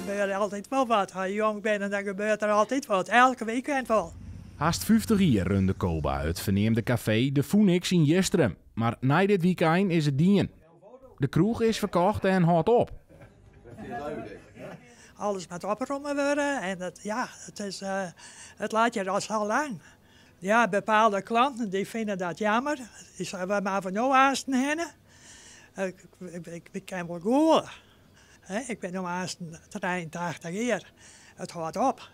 gebeurt altijd wel wat. Als je jong bent, dan gebeurt er altijd wat. Elke weekend wel. Haast 50 jaar runde Koba het verneemde café De Phoenix in Jestrum. Maar na dit weekend is het dien. De kroeg is verkocht en houdt op. Alles moet opgerommeld worden en het laat je al lang. Ja, bepaalde klanten die vinden dat jammer. Die zeggen, we maar van jou aasten heen. Ik ken wel goed. Ik ben nu aasten 83 jaar. Het houdt op.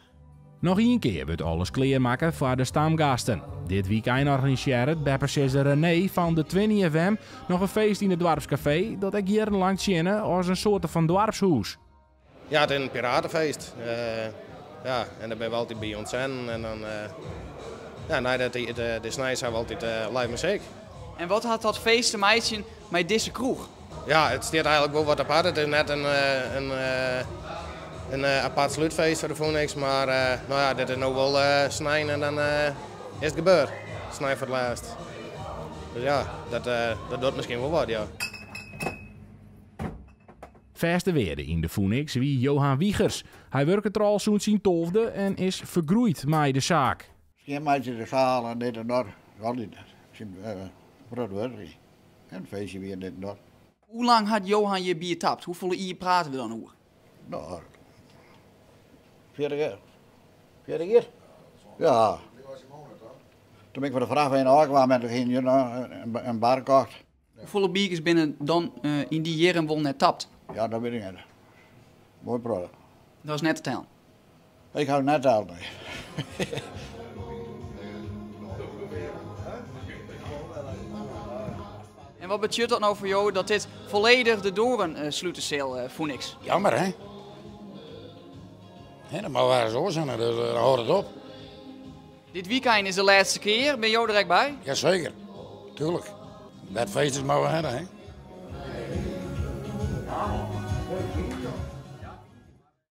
Nog één keer wordt alles kleermaken voor de stamgasten. Dit weekend organiseert Beppersisser René van de 20 FM nog een feest in het dorpscafé dat ik jarenlang zie als een soort van dorpshuis. Ja, het is een piratenfeest. En dan ben we altijd bij ons en dan... de snijs hebben we altijd live muziek. En wat had dat feest te maken met deze kroeg? Ja, het staat eigenlijk wel wat apart. Het is net een apart sluitfeest voor de Phoenix, maar dit is nou wel snijden en dan is het gebeurd. Snijden voor het laatst. Dus ja, dat doet misschien wel wat, ja. Verste weerde in de Phoenix wie Johan Wiegers. Hij werkt er al sinds zijn 12e en is vergroeid met de zaak. Geen meisje de zaal en dit en dat. Al niet. Brood werk. En een feestje weer dit en dat. Hoe lang had Johan je bier tapt? Hoeveel uur praten we dan over? Nou, 40 jaar. 40 jaar? Ja. Toen ik voor de vraag van kwam en toen ging je een bar gekocht. Hoeveel biertjes binnen dan in die jaren wel net tapt? Ja, dat weet ik niet. Mooi product. Dat is net te tellen. Ik hou net al. En wat betekent dat nou voor jou dat dit volledig de doren sluiten voor niks? Jammer, hè? Dat mag wel zo zijn, dus dan houdt het op. Dit weekend is de laatste keer. Ben jij er direct bij? Jazeker, tuurlijk. Dat feest is maar wel hè?